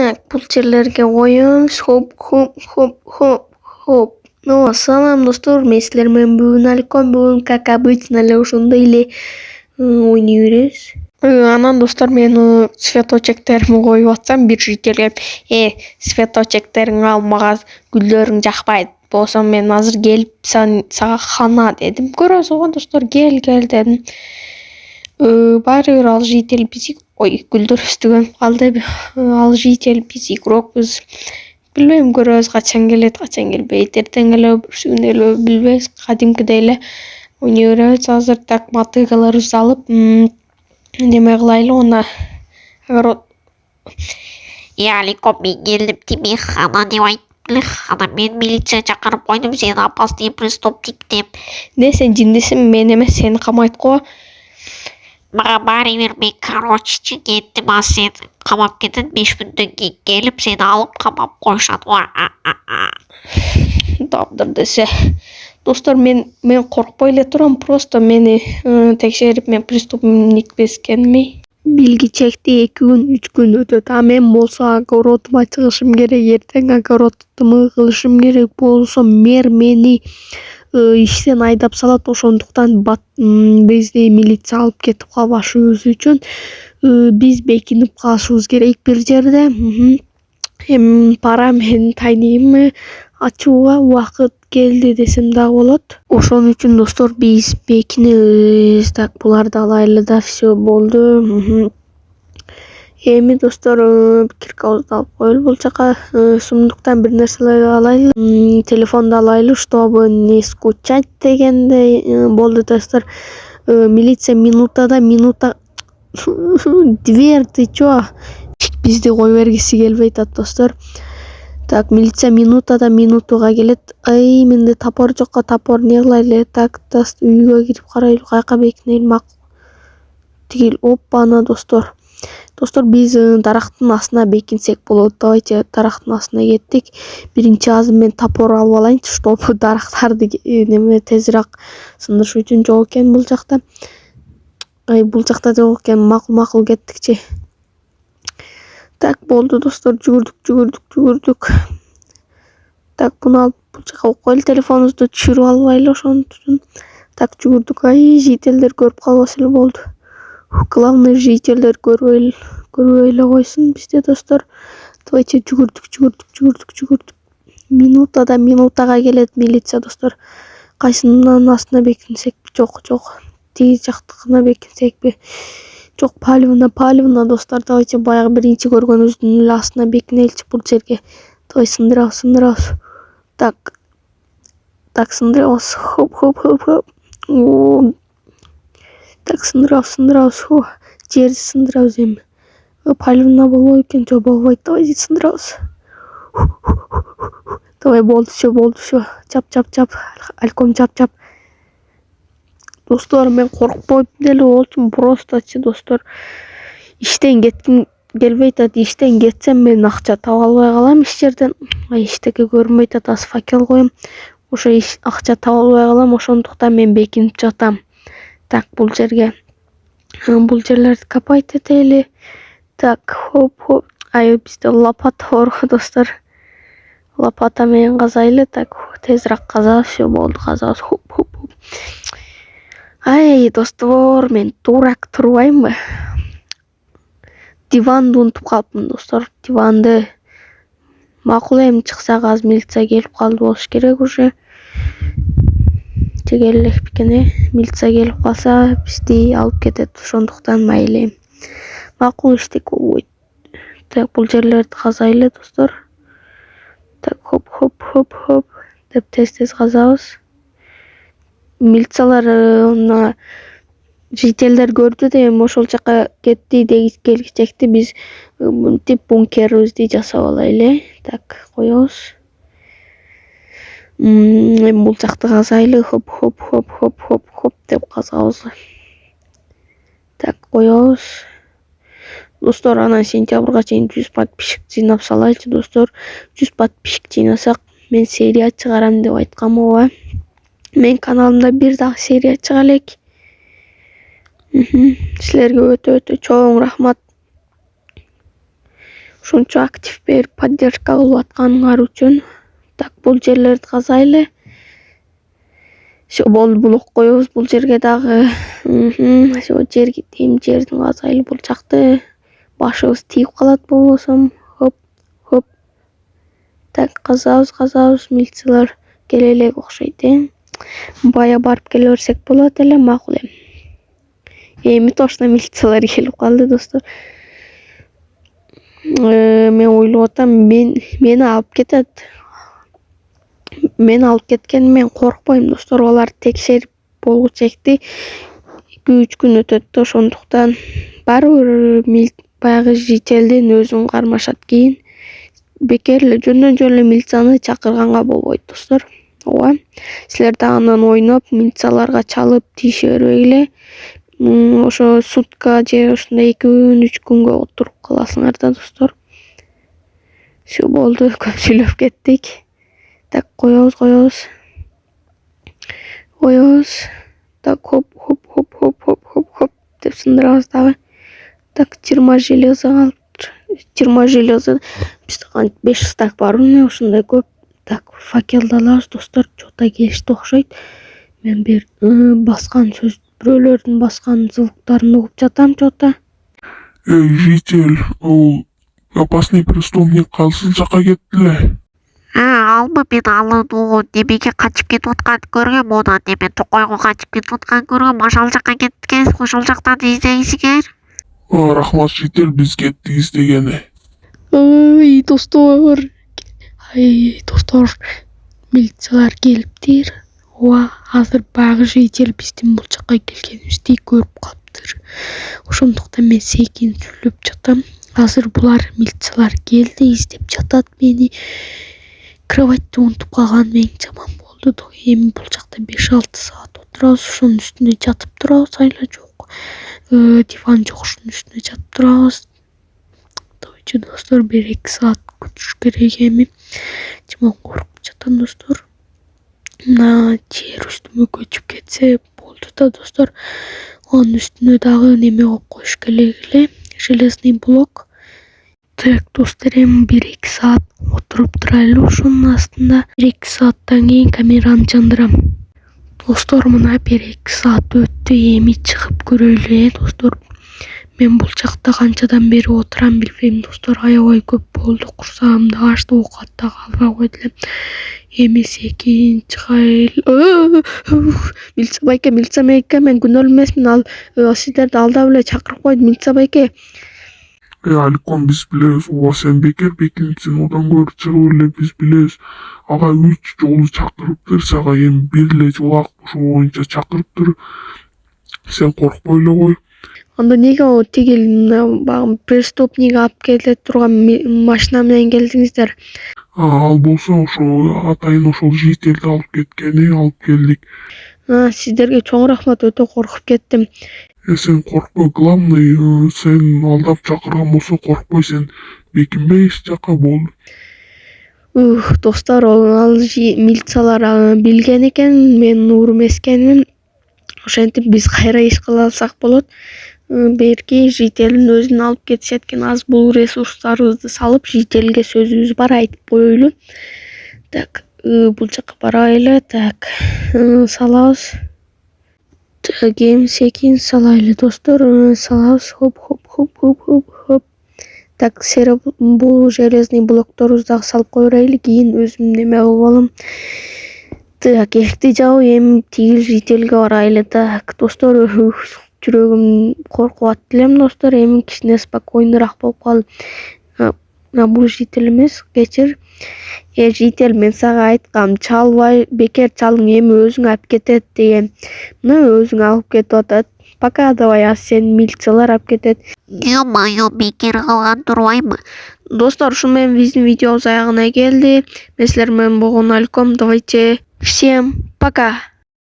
Так, бул жерлерге коебуз. Хоп. Салам достор, мен силер менен бүгүн Аликом. Бүгүн как обычно эле ошондой эле ойной беребиз. Анан достор, мен цветочектеримди коюп атсам, бир жителге цветочектериңди ал, мага гүлдөрүң жакпайт. Болсо мен азыр келип сага хана дедим. Көрөсүз го достор, кел дедим. Баары бир ал житель биз гүлдөр үстүгөнүп калды. Ал житель биз игрокпуз. Билбейм, көрөбүз качан келет, качан келбейт. Эртең эле бүрсүгүн эле билбейбиз. Кадимкидей эле ойной беребиз. Азыр так мотыгаларыбызды алып, неме кылайлы она. Аликом, мен келдим, тиме хана деп айттым. Хана, мен милиция чакырып койдум, сен опасный преступник деп. Не, сен жиндисиң, мен эмес, сени камайт го. Мага баары бир, мен короче кеттим, а сен камап кетет. 5 күндөн кийин келип сени алып камап коюшат. Дабдыр десе. Достор, мен коркпой эле турам, просто мени текшерип, мен преступник эмескенми. Билгичекти 2 күн, 3 күн өтөт. А мен болсо огородума чыгышым керек, эртең огородумду кылышым керек. Болсо мэр мени иштен айдап салат. Ошондуктан бизди милиция алып кетип калбашыбыз үчүн биз бекинип калышыбыз керек бир жерде. Эми пара менин тайнигимди ачууга убакыт келди десем дагы болот. Ошон үчүн достор, биз бекинебиз. Так, буларды алайлы да, все болду. Эми достор, киркабызды алып коелу бул жака. Сундуктан бир нерселерди алайлы. Телефонду алайлы, чтобы не скучать дегендей болду достор. Милиция минута дверь, ты чё? Бизди кой бергиси келбей атат достор. Так, милиция минутуга келет. Ай, менде топор жокко, топор не кылайлы? Так, үйгө кирип карайлы, каяка бекинели макул. Тигил, оппана достор. Достор, биз дарактын астына бекинсек болот. Давайте дарактын астына кеттик. Биринчи азыр мен топор алып алайынчы, чтобы дарактарды неме тезирээк сындырыш үчүн. Жок экен бул жакта. Бул жакта жок экен. Макул кеттикчи. Так, болду достор, жүгүрдүк. Так, буну алып бул жака коелу, телефонубузду түшүрүп албайлы ошон үчүн. Так, жүгүрдүк. Жителдер көрүп калбаса эле болду. Главный жителдер көрбөй эле койсун бизде достор. Давайте жүгүрдүк. Минутага келет милиция достор. Кайсынын астына бекинсек? Жок. Тиги жактыкына бекинсекпи? Жок, палевна достор. Давайте баягы биринчи көргөнүбүздүн эле астына бекинеличи бул жерге. Давай сындырабыз. Так, сындырабыз. Хоп. Так, сындырабыз. Жерди сындырабыз эми. Палевна болбойт экен, жок болбойт. Давай сындырабыз. Давай, болду, все. Чап. Альком чап. Достор, мен коркпойт деле болчумун, просточу достор. Иштен кетким келбей атат. Иштен кетсем мен акча таба албай калам иш жерден. Иштеке көрүнбөй атат, аз факел коем. Ошо акча таба албай калам, ошондуктан мен бекинип жатам. Так, бул жерге. Бул жерлерди копать этели. Так, хоп. Бизде лопата бар достор. Лопата менен казайлы. Так, тезирээк казабыз, все болду, казабыз. Хоп. Достор, мен дурак турбаймынбы? Диванды унутуп калыпмын достор. Диванды. Макул, эми чыксак, азыр милиция келип калды болуш керек уже. Тегел элек бекен, милиция келип калса бизди алып кетет. Ошондуктан мейли. Макул, иштек болбойт. Так, бул жерлерди казайлы достор. Так, хоп деп тез казабыз. Милициялар жителдер көрдү да, эми ошол жака кетти, келгичекти биз мынтип бункерибизди жасап алайлы. Так, коебуз. Эми бул жакты казайлы. Хоп деп казабыз. Так, коебуз. Достор, анан сентябрга чейин 100 подписчик жыйнап салайлычы достор. 100 подписчик жыйнасак, мен серия чыгарам деп айткам ооба. Мен каналымда бир дагы серия чыга элек. Силерге өтө чоң рахмат. ушунча актив берип поддержка кылып атканыңар үчүн. Так, бул жерлерди казайлы. Все, болду, блок коебуз бул жерге дагы. Все, жерге жердин казайлы бул жакты. Башыбыз тийип калат болбосом. Хоп, хоп. Так, казабыз, милициялар келе элек окшойт, Бая барып келе берсек болот эле, макул эми. Эми точно милициялар келип калды, достор. Мен ойлоп атам, мени алып кетет. Мени алып кеткени мен коркпойм, достор. Алар текшерип болгучу экти 2-3 күн өтөт да, ошондуктан баары бир баягы жителдин өзүн кармашат. Кийин бекер эле жөндөн жөн эле милицияны чакырганга болбойт, достор. Ооба. Силер да андан ойноп, милицияларга чалып тийише бербегиле. Ошо сутка же ушундай 2-3 күнгө отуруп каласыңар да, достор. Все, болду, көп сүйлөп кеттик. Так, коебуз. Так, хоп деп сындырабыз дагы. Так, 20 железо калыптыр. 20 железо. Бизде 5 стак бар, ушундай көп. Так, факелди алабыз, достор. Чота келишти окшойт. Мен бир баскан сөз, бирөөлөрдүн баскан звуктарын угуп жатам чота. Эй, житель, ол опасный преступник кайсы жака кетти эле? Албы мен алууну немеге качып кетип атканын көргөм, онан неме токойго качып кетип атканын көргөм. Ошол жака кеткен, ошол жактан издейсиңер. Рахмат, житель, биз кеттик издегени. Ай, достор, милициялар келиптир. Ооба, азыр баягы житель биздин бул жака келгенибизди көрүп калыптыр. Ошондуктан мен секин сүйлөп жатам. Азыр булар милициялар келди, издеп жатат мени. Кроватьты унутуп калган мен жаман болду да. Эми бул жакта 5-6 саат отурабыз, ошонун үстүнө жатып турабыз, айла жок. Диван жок, ошонун үстүнө жатып турабыз. Тойчу, достор, 1-2 саат күтүш керек эми. Жаман коркуп жатам, достор. Мына жер үстүмө көчүп кетсе болду да, достор. Анын үстүнө дагы неме коюп коюш керек эле, железный блок. Так, достор, эми 1-2 саат отуруп турайлы ошонун астында. 1-2 сааттан кийин камераны жандырам. Достор, мына 1-2 саат өттү, эми чыгып көрөйлү, достор. Мен бул жакта канчадан бери отурам билбейм, достор. Аябай көп болду, курсагым да ачты, оокат да албай койду элем. Эми секин чыгайлы. Милиция байке, мен күнөөлүү эмесмин. Ал сиздерди алдап эле чакырып койду, милиция байке. Аликон, биз билебиз. Ооба, сен бекинсиң, одан көрүп чыгып эле биз билебиз. Ага 3 жолу чакырыптыр, сага эми бир эле жолу ошол боюнча чакырыптыр. Сен коркпой эле кой. Анда неге о тигил багы преступник алып келе турган машина менен келдиңиздер? Ал болсо ошо атайын ошол жительди алып кеткени, алып келдик. Сиздерге чоң рахмат, өтө коркуп кеттим. Сен коркпой, главный, сен алдап чакырган болсо коркпой, сен бекинбей эч жака болду. Достор, ал милициялар билген экен, мен уур эмескенимин. Ошентип биз кайра иш кыла алсак болот. Берки жителдин өзүн алып кетишет экен. Аз бул ресурстарыбызды салып, жителге сөзүбүз бар, айтып коелу. Так, бул жака барайлы. Так, салабыз. Так, эми секин салайлы, достор. Салабыз. Хоп. Так, бул железный блокторубузду дагы салып кое берели, кийин өзүм неме кылып алам. Так, эшикти жабып, эми тигил жителге барайлы. Так, достор, жүрөгүм коркуп атты элем, достор. Эми кичине спокойныйраак болуп калдым. Бул житель эмес, кечир. Житель, мен сага айткам, чалбай, бекер чалдың, эми өзүң алып кетет деген. Мына өзүң алып кетип атат. Пока давай, сен милициялар алып кетет. Ё-моё, бекер кылган турбайбы? Достор, ушу менен биздин видеобуз аягына келди. Мен силер менен болгон Аликом. Давайте, всем пока.